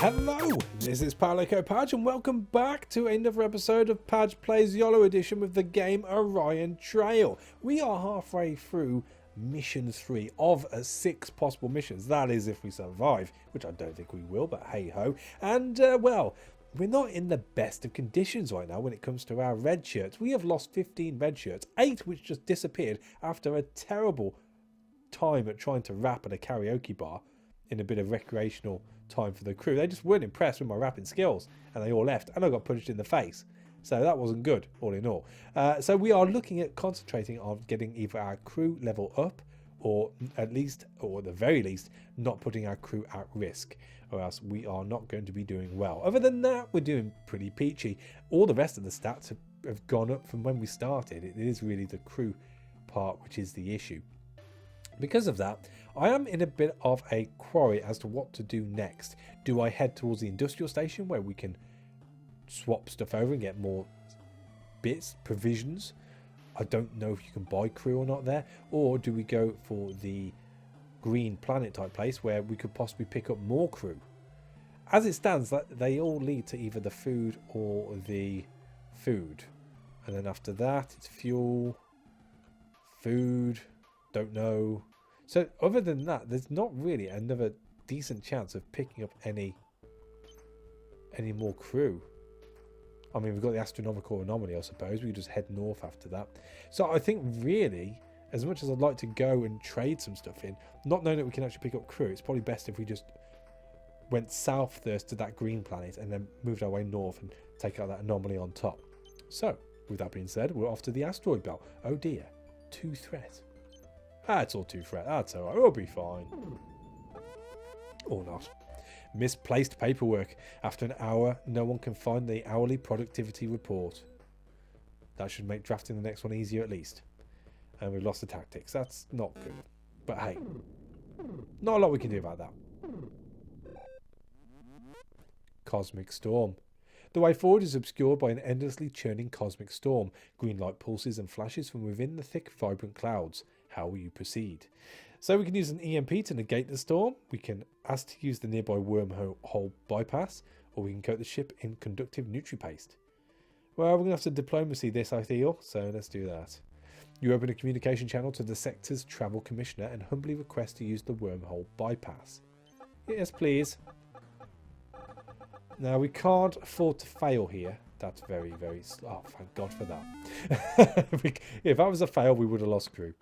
Hello, this is Padge and welcome back to another episode of Padge Plays YOLO Edition with the game Orion Trail. We are halfway through mission 3 of 6 possible missions. That is if we survive, which I don't think we will, but hey ho. And well, we're not in the best of conditions right now when it comes to our red shirts. We have lost 15 red shirts, 8 which just disappeared after a terrible time at trying to rap at a karaoke bar in a bit of recreational time for the crew. They just weren't impressed with my rapping skills and they all left and I got punched in the face. So that wasn't good, all in all. So we are looking at concentrating on getting either our crew level up or at least, or at the very least, not putting our crew at risk, or else we are not going to be doing well. Other than that, we're doing pretty peachy. All the rest of the stats have gone up from when we started. It is really the crew part which is the issue. Because of that, I am in a bit of a quarry as to what to do next. Do I head towards the industrial station where we can swap stuff over and get more bits, provisions? I don't know if you can buy crew or not there. Or do we go for the green planet type place where we could possibly pick up more crew? As it stands, they all lead to either the food or the food. And then after that, it's fuel, food, don't know. So other than that, there's not really another decent chance of picking up any more crew. I mean, we've got the astronomical anomaly, I suppose. We could just head north after that. So I think really, as much as I'd like to go and trade some stuff in, not knowing that we can actually pick up crew, it's probably best if we just went south first to that green planet and then moved our way north and take out that anomaly on top. So, with that being said, we're off to the asteroid belt. Oh dear, 2 threat. It's all 2 threat. That's alright. We'll be fine. Or not. Misplaced paperwork. After an hour, no one can find the hourly productivity report. That should make drafting the next one easier at least. And we've lost the tactics. That's not good. But hey, not a lot we can do about that. Cosmic storm. The way forward is obscured by an endlessly churning cosmic storm. Green light pulses and flashes from within the thick, vibrant clouds. How will you proceed? So we can use an EMP to negate the storm. We can ask to use the nearby wormhole bypass, or we can coat the ship in conductive nutri-paste. Well, we're going to have to diplomacy this, I feel, so let's do that. You open a communication channel to the sector's travel commissioner and humbly request to use the wormhole bypass. Yes, please. Now, we can't afford to fail here. That's very, very slow. Oh, thank God for that. If that was a fail, we would have lost crew.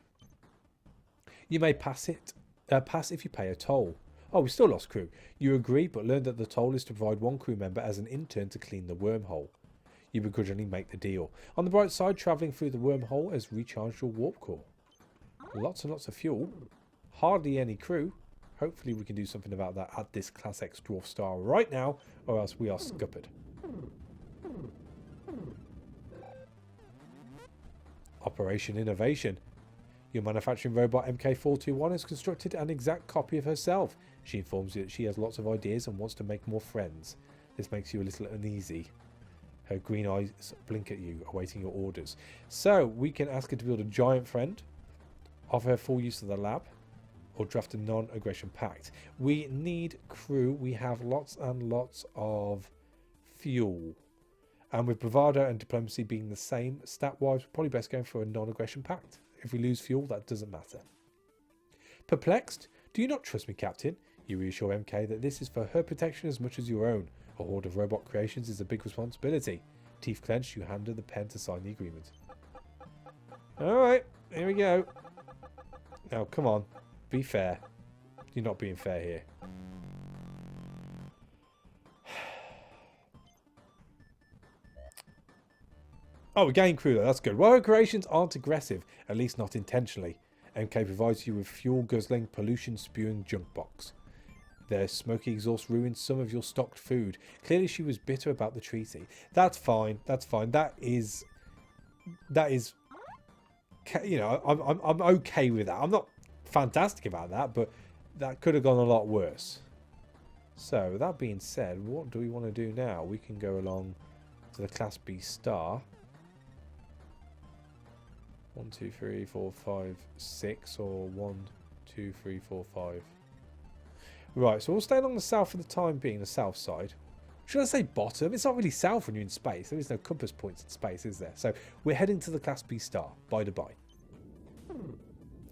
You may pass if you pay a toll. Oh, we still lost crew. You agree, but learn that the toll is to provide 1 crew member as an intern to clean the wormhole. You begrudgingly make the deal. On the bright side, travelling through the wormhole has recharged your warp core. Lots and lots of fuel. Hardly any crew. Hopefully we can do something about that at this Class X Dwarf Star right now, or else we are scuppered. Operation Innovation. Your manufacturing robot MK421 has constructed an exact copy of herself. She informs you that she has lots of ideas and wants to make more friends. This makes you a little uneasy. Her green eyes blink at you, awaiting your orders. So, we can ask her to build a giant friend, offer her full use of the lab, or draft a non-aggression pact. We need crew. We have lots and lots of fuel. And with bravado and diplomacy being the same, stat-wise, we're probably best going for a non-aggression pact. If we lose fuel, that doesn't matter. Perplexed? Do you not trust me, Captain? You reassure MK that this is for her protection as much as your own. A horde of robot creations is a big responsibility. Teeth clenched, you hand her the pen to sign the agreement. Alright, here we go. Now, come on. Be fair. You're not being fair here. Oh, we're gaining crew though, that's good. Well, her creations aren't aggressive, at least not intentionally. MK provides you with fuel-guzzling, pollution-spewing junk box. Their smoky exhaust ruins some of your stocked food. Clearly she was bitter about the treaty. That's fine, that's fine. That is, you know, I'm okay with that. I'm not fantastic about that, but that could have gone a lot worse. So, that being said, what do we want to do now? We can go along to the Class B star. 1, 2, 3, 4, 5, 6, or 1, 2, 3, 4, 5. Right, so we'll stay along the south for the time being, the south side. Should I say bottom? It's not really south when you're in space. There is no compass points in space, is there? So we're heading to the Class B star, by the by.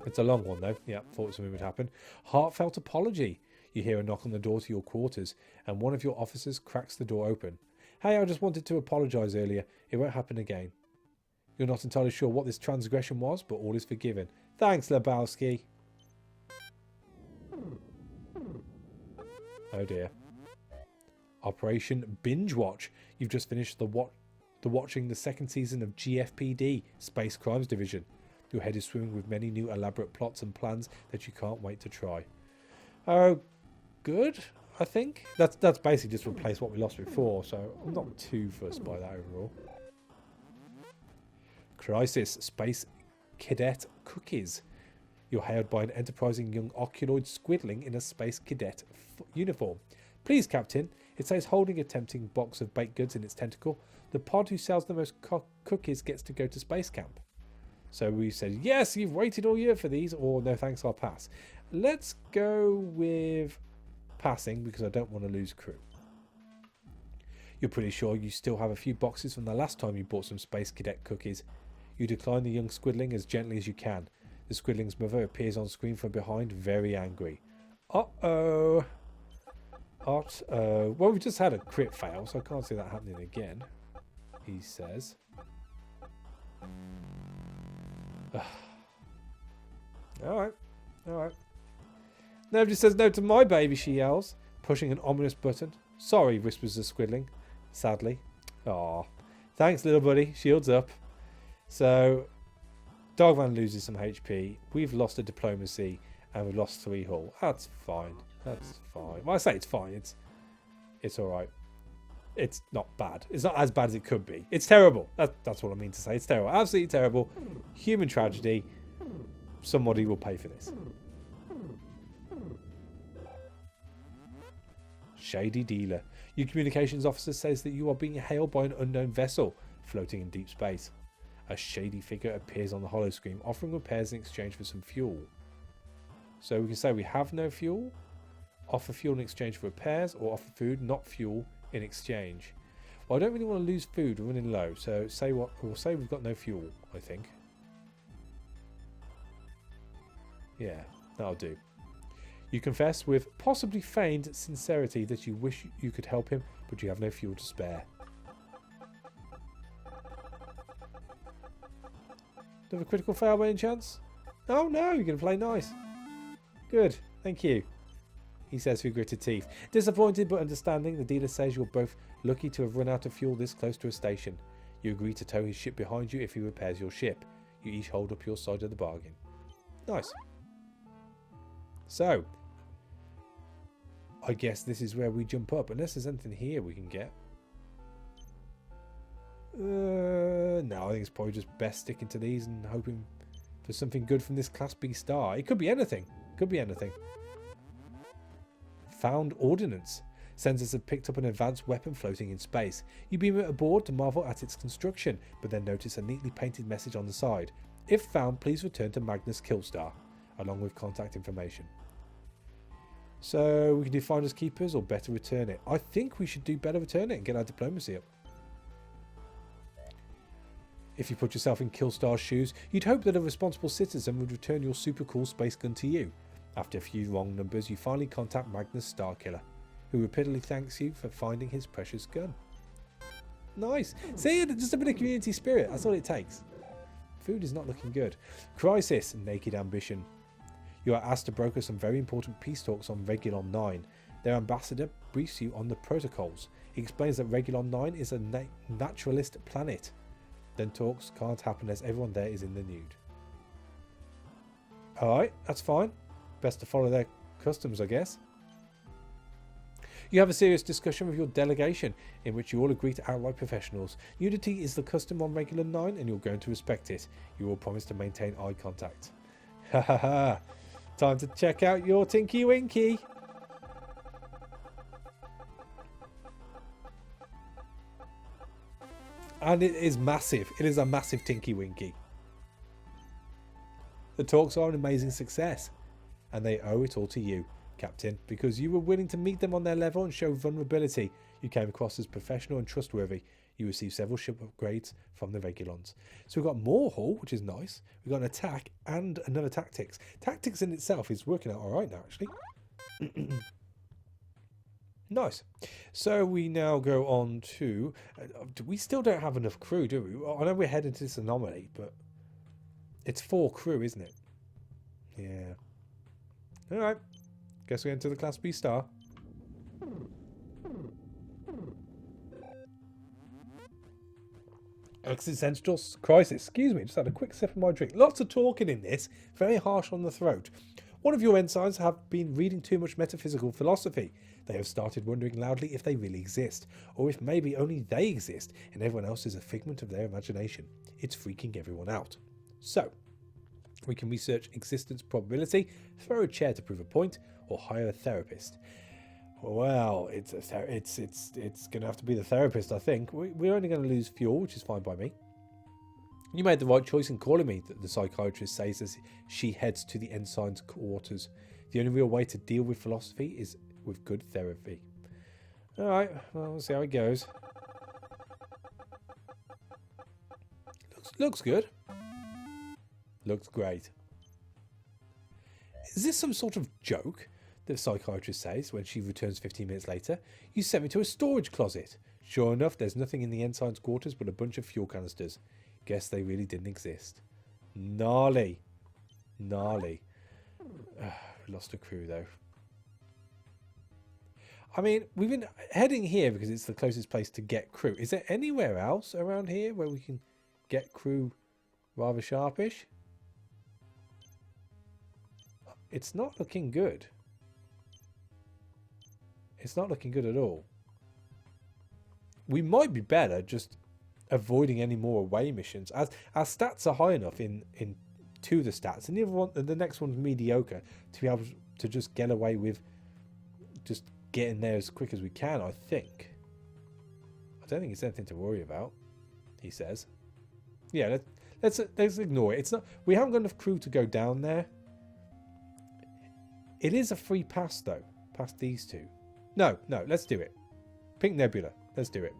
It's a long one, though. Yeah, thought something would happen. Heartfelt apology. You hear a knock on the door to your quarters, and one of your officers cracks the door open. Hey, I just wanted to apologise earlier. It won't happen again. You're not entirely sure what this transgression was, but all is forgiven. Thanks, Lebowski. Oh dear. Operation Binge Watch. You've just finished watching the second season of GFPD, Space Crimes Division. Your head is swimming with many new elaborate plots and plans that you can't wait to try. Oh, good, I think. That's basically just replaced what we lost before, so I'm not too fussed by that overall. Crisis, Space Cadet Cookies. You're hailed by an enterprising young oculoid squidling in a Space Cadet uniform. Please, Captain, it says holding a tempting box of baked goods in its tentacle. The pod who sells the most cookies gets to go to space camp. So we said, yes, you've waited all year for these, or no thanks, I'll pass. Let's go with passing because I don't want to lose crew. You're pretty sure you still have a few boxes from the last time you bought some Space Cadet cookies. You decline the young squidling as gently as you can. The squidling's mother appears on screen from behind, very angry. Uh-oh. Uh-oh. Well, we've just had a crit fail, so I can't see that happening again, he says. Alright. Alright. Nobody says no to my baby, she yells, pushing an ominous button. Sorry, whispers the squidling, sadly. Aw. Thanks, little buddy. Shields up. So, Dogman loses some HP. We've lost a diplomacy, and we've lost 3 hull. That's fine. That's fine. Well, I say it's fine. It's alright. It's not bad. It's not as bad as it could be. It's terrible. That's what I mean to say. It's terrible. Absolutely terrible. Human tragedy. Somebody will pay for this. Shady dealer. Your communications officer says that you are being hailed by an unknown vessel floating in deep space. A shady figure appears on the holoscreen, offering repairs in exchange for some fuel. So we can say we have no fuel, offer fuel in exchange for repairs, or offer food, not fuel, in exchange. Well, I don't really want to lose food. We're running low, so we'll say we've got no fuel, I think. Yeah, that'll do. You confess with possibly feigned sincerity that you wish you could help him, but you have no fuel to spare. Do you have a critical fail by any chance? Oh no, you're going to play nice. Good, thank you, he says through gritted teeth. Disappointed but understanding, the dealer says you're both lucky to have run out of fuel this close to a station. You agree to tow his ship behind you if he repairs your ship. You each hold up your side of the bargain. Nice. So, I guess this is where we jump up, unless there's anything here we can get. No, I think it's probably just best sticking to these and hoping for something good from this Class B star. It could be anything. Could be anything. Found ordnance. Sensors have picked up an advanced weapon floating in space. You beam it aboard to marvel at its construction, but then notice a neatly painted message on the side. If found, please return to Magnus Killstar, along with contact information. So we can do finders keepers or better return it. I think we should do better return it and get our diplomacy up. If you put yourself in Killstar's shoes, you'd hope that a responsible citizen would return your super cool space gun to you. After a few wrong numbers, you finally contact Magnus Starkiller, who repeatedly thanks you for finding his precious gun. Nice. See, just a bit of community spirit. That's all it takes. Food is not looking good. Crisis, naked ambition. You are asked to broker some very important peace talks on Regulon 9. Their ambassador briefs you on the protocols. He explains that Regulon 9 is a naturalist planet. Then talks can't happen as everyone there is in the nude. Alright, that's fine. Best to follow their customs, I guess. You have a serious discussion with your delegation, in which you all agree to outright professionals. Nudity is the custom on Regulon 9, and you're going to respect it. You all promise to maintain eye contact. Ha ha ha. Time to check out your Tinky Winky. And it is massive. It is a massive Tinky Winky. The talks are an amazing success, and they owe it all to you. Captain, because you were willing to meet them on their level and show vulnerability. You came across as professional and trustworthy. You received several ship upgrades from the Regulons. So we've got more hull, which is nice. We've got an attack and another tactics. Tactics in itself is working out all right now, actually. Nice. So we now go on to... we still don't have enough crew, do we? I know we're heading to this anomaly, but it's 4 crew, isn't it? Yeah. All right. Guess we enter the Class B star. Existential crisis. Excuse me, just had a quick sip of my drink. Lots of talking in this. Very harsh on the throat. One of your ensigns have been reading too much metaphysical philosophy. They have started wondering loudly if they really exist, or if maybe only they exist and everyone else is a figment of their imagination. It's freaking everyone out. So, we can research existence probability, throw a chair to prove a point, or hire a therapist. Well, it's going to have to be the therapist, I think. We're only going to lose fuel, which is fine by me. You made the right choice in calling me, the psychiatrist says as she heads to the ensign's quarters. The only real way to deal with philosophy is with good therapy. Alright, well, we'll see how it goes. Looks good. Looks great. Is this some sort of joke? The psychiatrist says when she returns 15 minutes later. You sent me to a storage closet. Sure enough, there's nothing in the ensign's quarters but a bunch of fuel canisters. Guess they really didn't exist. Gnarly. Gnarly. Lost a crew though. I mean, we've been heading here because it's the closest place to get crew. Is there anywhere else around here where we can get crew rather sharpish? It's not looking good. It's not looking good at all. We might be better just avoiding any more away missions, as our stats are high enough in to the stats, and the next one's mediocre to be able to just get away with just getting there as quick as we can. I think. I don't think it's anything to worry about. He says, "Yeah, let's ignore it. It's not. We haven't got enough crew to go down there. It is a free pass though, past these two. No, let's do it. Pink Nebula. Let's do it."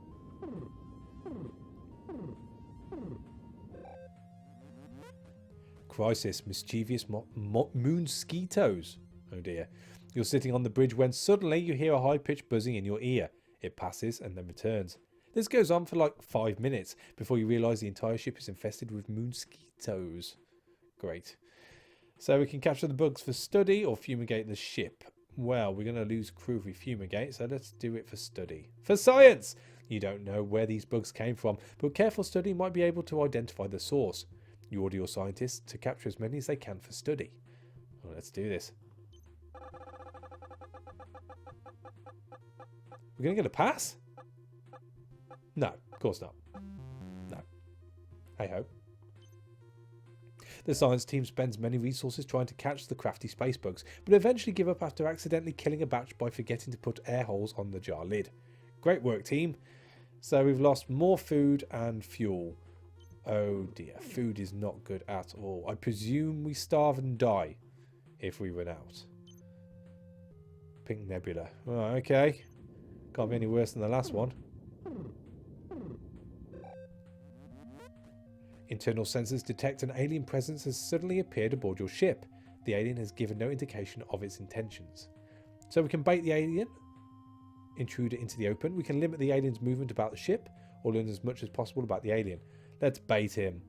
Crisis, mischievous moonsquitoes. Oh dear. You're sitting on the bridge when suddenly you hear a high-pitched buzzing in your ear. It passes and then returns. This goes on for like 5 minutes before you realise the entire ship is infested with moonsquitoes. Great. So we can capture the bugs for study or fumigate the ship. Well, we're going to lose crew if we fumigate, so let's do it for study. For science! You don't know where these bugs came from, but careful study might be able to identify the source. You order your scientists to capture as many as they can for study. Well, let's do this. We're going to get a pass? No, of course not. No. Hey ho. The science team spends many resources trying to catch the crafty space bugs, but eventually give up after accidentally killing a batch by forgetting to put air holes on the jar lid. Great work, team. So we've lost more food and fuel. Oh dear, food is not good at all. I presume we starve and die if we run out. Pink Nebula. Oh, okay. Can't be any worse than the last one. Internal sensors detect an alien presence has suddenly appeared aboard your ship. The alien has given no indication of its intentions. So we can bait the alien intruder into the open. We can limit the alien's movement about the ship, or learn as much as possible about the alien. Let's bait him.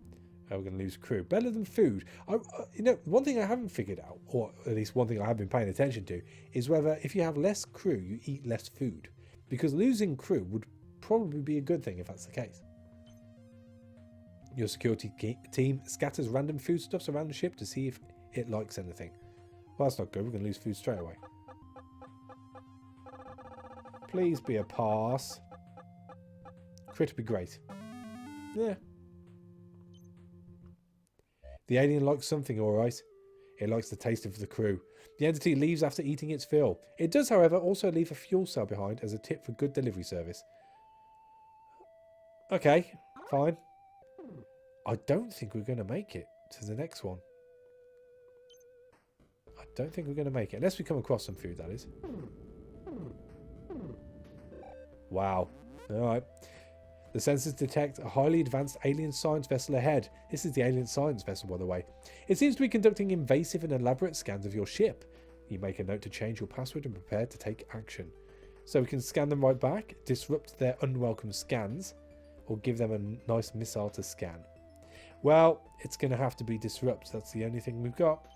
We're going to lose crew. Better than food. You know, one thing I haven't figured out, or at least one thing I have been paying attention to, is whether if you have less crew, you eat less food. Because losing crew would probably be a good thing if that's the case. Your security team scatters random foodstuffs around the ship to see if it likes anything. Well, that's not good. We're going to lose food straight away. Please be a pass. Crit would be great. Yeah. The alien likes something, alright. It likes the taste of the crew. The entity leaves after eating its fill. It does, however, also leave a fuel cell behind as a tip for good delivery service. Okay, fine. I don't think we're going to make it to the next one. I don't think we're going to make it. Unless we come across some food, that is. Wow. Alright. The sensors detect a highly advanced alien science vessel ahead. This is the alien science vessel, by the way. It seems to be conducting invasive and elaborate scans of your ship. You make a note to change your password and prepare to take action. So we can scan them right back, disrupt their unwelcome scans, or give them a nice missile to scan. Well, it's going to have to be disrupt. That's the only thing we've got.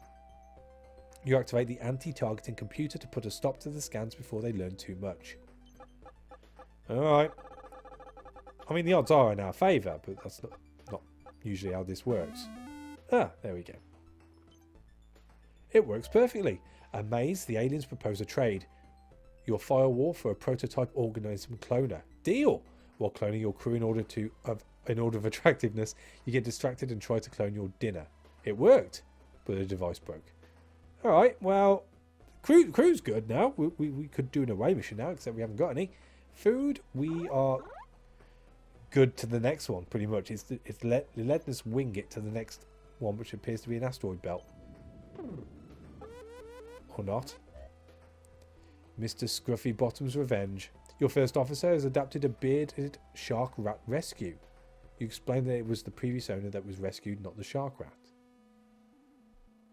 You activate the anti-targeting computer to put a stop to the scans before they learn too much. Alright. I mean, the odds are in our favour, but that's not usually how this works. Ah, there we go. It works perfectly. Amazed, the aliens propose a trade. Your firewall for a prototype organism cloner. Deal! While cloning your crew in order of attractiveness, you get distracted and try to clone your dinner. It worked, but the device broke. Alright, well, crew's good now. We could do an away mission now, except we haven't got any. Food, we are good to the next one, pretty much. It's letting us wing it to the next one, which appears to be an asteroid belt. Or not. Mr. Scruffy Bottom's Revenge. Your first officer has adapted a bearded shark rat rescue. You explained that it was the previous owner that was rescued, not the shark rat.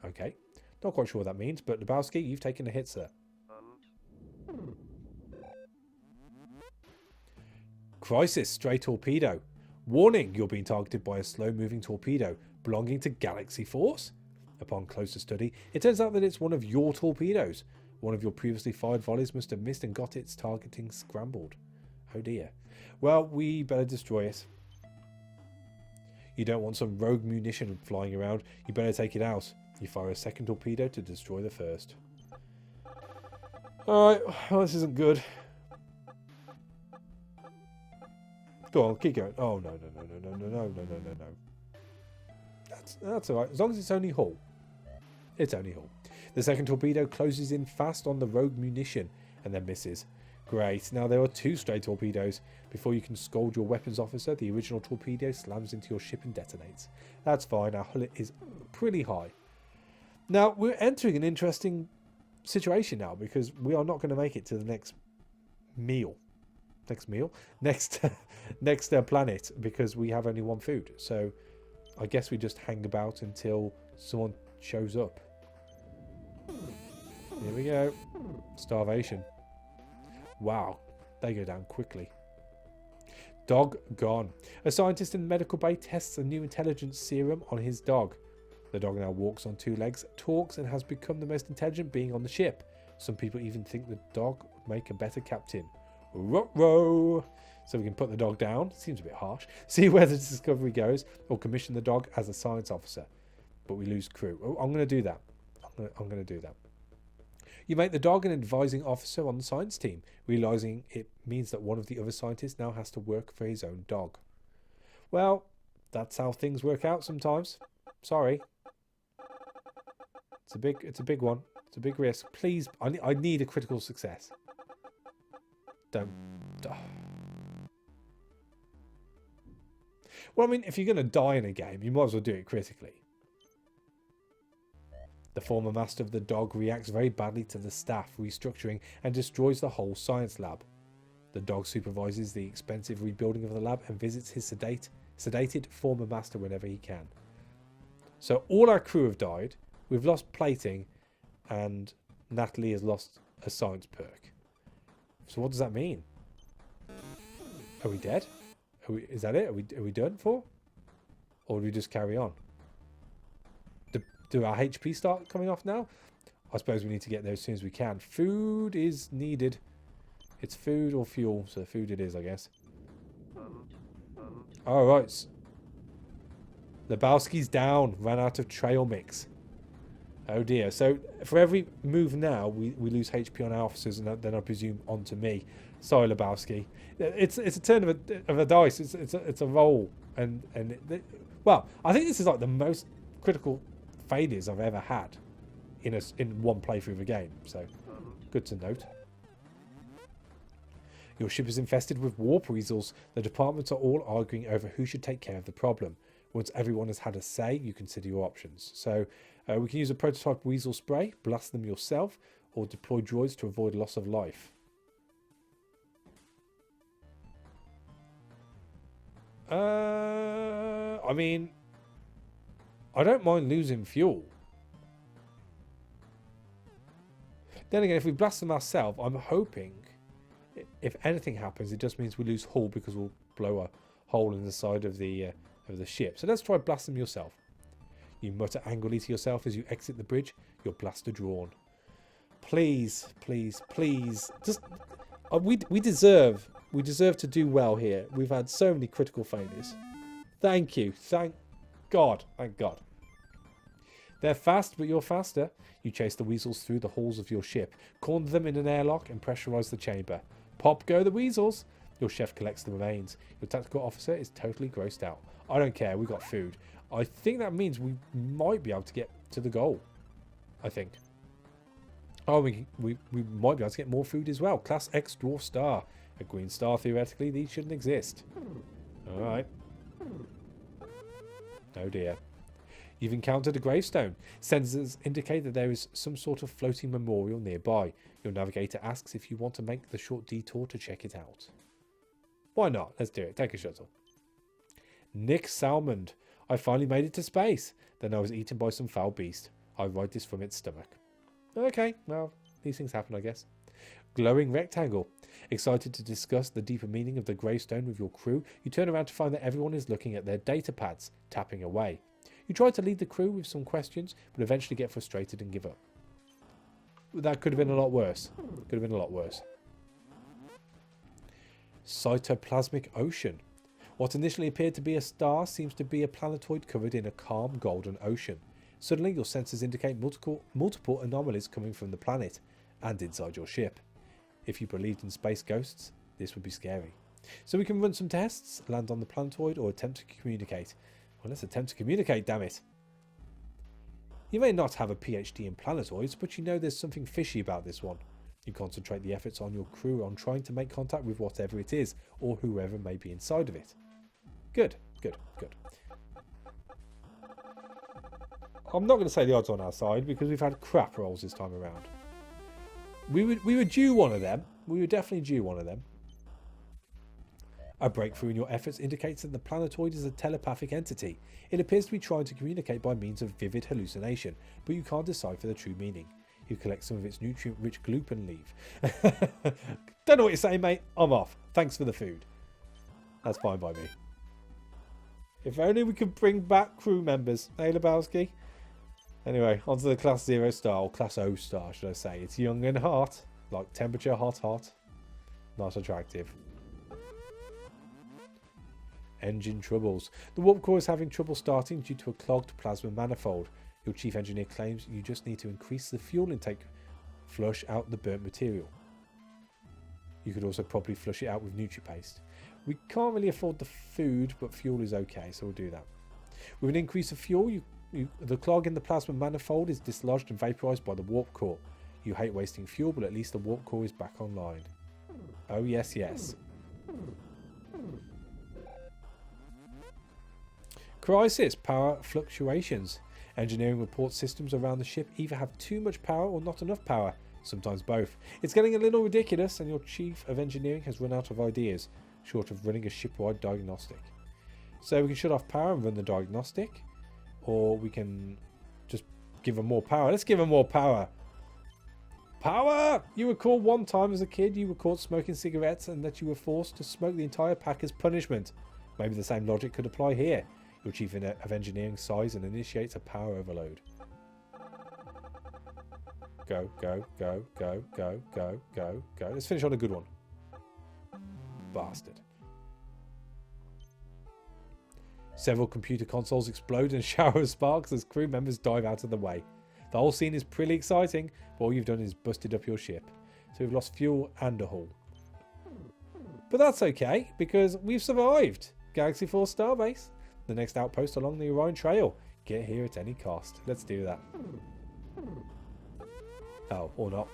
Okay. Not quite sure what that means, but Lebowski, you've taken a hit, sir. Crisis, stray torpedo. Warning, you're being targeted by a slow-moving torpedo belonging to Galaxy Force. Upon closer study, it turns out that it's one of your torpedoes. One of your previously fired volleys must have missed and got its targeting scrambled. Oh dear. Well, we better destroy it. You don't want some rogue munition flying around. You better take it out. You fire a second torpedo to destroy the first. Alright, well, this isn't good. Go on, keep going. Oh, no. That's alright. As long as it's only hull. It's only hull. The second torpedo closes in fast on the rogue munition and then misses. Great. Now there are two stray torpedoes. Before you can scold your weapons officer, the original torpedo slams into your ship and detonates. That's fine. Our hull is pretty high. Now, we're entering an interesting situation now because we are not going to make it to the next meal. Next planet, because we have only one food. So I guess we just hang about until someone shows up. Here we go. Starvation. Wow, they go down quickly. Dog gone. A scientist in the medical bay tests a new intelligence serum on his dog. The dog now walks on two legs, talks, and has become the most intelligent being on the ship. Some people even think the dog would make a better captain. Ruh-roh! So we can put the dog down. Seems a bit harsh. See where the discovery goes, or commission the dog as a science officer. But we lose crew. Oh, I'm going to do that. I'm going to do that. You make the dog an advising officer on the science team, realizing it means that one of the other scientists now has to work for his own dog. Well, that's how things work out sometimes. Sorry. It's a big one. It's a big risk. Please, I need a critical success. Don't. Oh. Well, I mean, if you're going to die in a game, you might as well do it critically. The former master of the dog reacts very badly to the staff restructuring and destroys the whole science lab. The dog supervises the expensive rebuilding of the lab and visits his sedated former master whenever he can. So all our crew have died, we've lost plating, and Natalie has lost a science perk. So what does that mean? Are we dead? Is that it? Are we done for? Or do we just carry on? Do our HP start coming off now? I suppose we need to get there as soon as we can. Food is needed. It's food or fuel, so food it is, I guess. Alright. Lebowski's down. Ran out of trail mix. Oh dear. So for every move now, we lose HP on our officers, and then I presume onto me. Sorry, Lebowski. It's a turn of a dice. It's a roll, well, I think this is like the most critical failures I've ever had in one playthrough of a game. So good to note. Your ship is infested with warp weasels. The departments are all arguing over who should take care of the problem. Once everyone has had a say, you consider your options. So we can use a prototype weasel spray, blast them yourself, or deploy droids to avoid loss of life. I mean, I don't mind losing fuel. Then again, if we blast them ourselves, I'm hoping if anything happens, it just means we lose hull because we'll blow a hole in the side of the ship. So let's try blast them yourself. You mutter angrily to yourself as you exit the bridge, your blaster drawn. Please, please, please. Just we deserve to do well here. We've had so many critical failures. Thank you. Thank God. Thank God. They're fast, but you're faster. You chase the weasels through the halls of your ship, corner them in an airlock and pressurize the chamber. Pop go the weasels. Your chef collects the remains. Your tactical officer is totally grossed out. I don't care. We've got food. I think that means we might be able to get to the goal. I think. Oh, we might be able to get more food as well. Class X Dwarf Star. A green star, theoretically. These shouldn't exist. Alright. Oh dear. You've encountered a gravestone. Sensors indicate that there is some sort of floating memorial nearby. Your navigator asks if you want to make the short detour to check it out. Why not? Let's do it. Take a shuttle. Nick Salmond. I finally made it to space. Then I was eaten by some foul beast. I ride this from its stomach. Okay, well, these things happen, I guess. Glowing rectangle. Excited to discuss the deeper meaning of the gravestone with your crew, you turn around to find that everyone is looking at their data pads, tapping away. You try to lead the crew with some questions, but eventually get frustrated and give up. That could have been a lot worse. Could have been a lot worse. Cytoplasmic ocean. What initially appeared to be a star seems to be a planetoid covered in a calm golden ocean. Suddenly your sensors indicate multiple anomalies coming from the planet and inside your ship. If you believed in space ghosts, this would be scary. So we can run some tests, land on the planetoid, or attempt to communicate. Well, let's attempt to communicate, damn it. You may not have a PhD in planetoids, but you know there's something fishy about this one. You concentrate the efforts on your crew on trying to make contact with whatever it is, or whoever may be inside of it. Good, good, good. I'm not going to say the odds on our side, because we've had crap rolls this time around. We were due one of them. We were definitely due one of them. A breakthrough in your efforts indicates that the planetoid is a telepathic entity. It appears to be trying to communicate by means of vivid hallucination, but you can't decipher the true meaning. You collect some of its nutrient-rich gloop and leave. Don't know what you're saying, mate. I'm off. Thanks for the food. That's fine by me. If only we could bring back crew members. Hey, Lebowski. Anyway, onto the Class 0 star, or Class O star, should I say. It's young and hot. Like temperature, hot, hot. Not attractive. Engine troubles. The warp core is having trouble starting due to a clogged plasma manifold. Your chief engineer claims you just need to increase the fuel intake. Flush out the burnt material. You could also probably flush it out with NutriPaste. We can't really afford the food, but fuel is okay, so we'll do that. With an increase of fuel, the clog in the plasma manifold is dislodged and vaporized by the warp core. You hate wasting fuel, but at least the warp core is back online. Oh yes, yes. Crisis. Power fluctuations. Engineering reports systems around the ship either have too much power or not enough power. Sometimes both. It's getting a little ridiculous, and your chief of engineering has run out of ideas, short of running a shipwide diagnostic. So we can shut off power and run the diagnostic, or we can just give them more power. Let's give them more power. Power! You recall one time as a kid you were caught smoking cigarettes and that you were forced to smoke the entire pack as punishment. Maybe the same logic could apply here. Your chief of engineering sighs and initiates a power overload. Go, go, go, go, go, go, go, go. Let's finish on a good one. Bastard. Several computer consoles explode in a shower of sparks as crew members dive out of the way. The whole scene is pretty exciting, but all you've done is busted up your ship. So we've lost fuel and a hull. But that's okay, because we've survived. Galaxy 4 Starbase. The next outpost along the Orion Trail. Get here at any cost. Let's do that. Oh, or not.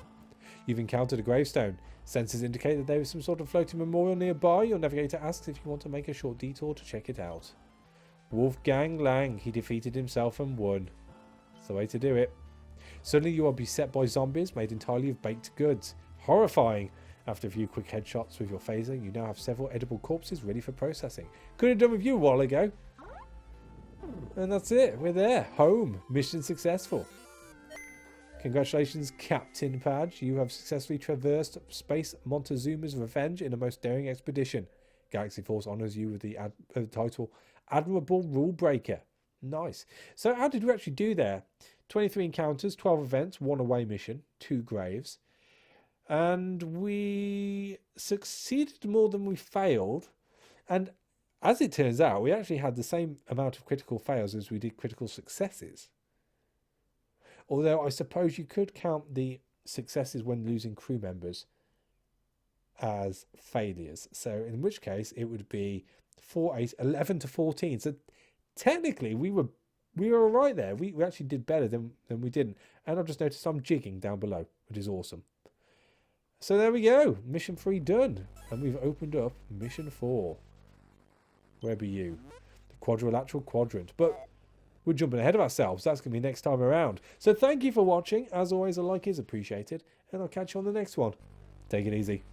You've encountered a gravestone. Sensors indicate that there is some sort of floating memorial nearby. Your navigator asks if you want to make a short detour to check it out. Wolfgang Lang. He defeated himself and won. That's the way to do it. Suddenly you are beset by zombies made entirely of baked goods. Horrifying. After a few quick headshots with your phaser, you now have several edible corpses ready for processing. Could have done with you a while ago. And that's it. We're there. Home. Mission successful. Congratulations, Captain Padge. You have successfully traversed Space Montezuma's Revenge in a most daring expedition. Galaxy Force honours you with the title Admirable Rule Breaker. Nice. So how did we actually do there? 23 encounters, 12 events, 1 away mission, 2 graves. And we succeeded more than we failed. And as it turns out, we actually had the same amount of critical fails as we did critical successes. Although I suppose you could count the successes when losing crew members as failures. So in which case it would be 4, 8, 11 to 14. So technically we were all right there. We actually did better than we didn't. And I've just noticed I'm jigging down below, which is awesome. So there we go. Mission 3 done. And we've opened up Mission 4. Where be you? The quadrilateral quadrant. But we're jumping ahead of ourselves. That's going to be next time around. So thank you for watching. As always, a like is appreciated. And I'll catch you on the next one. Take it easy.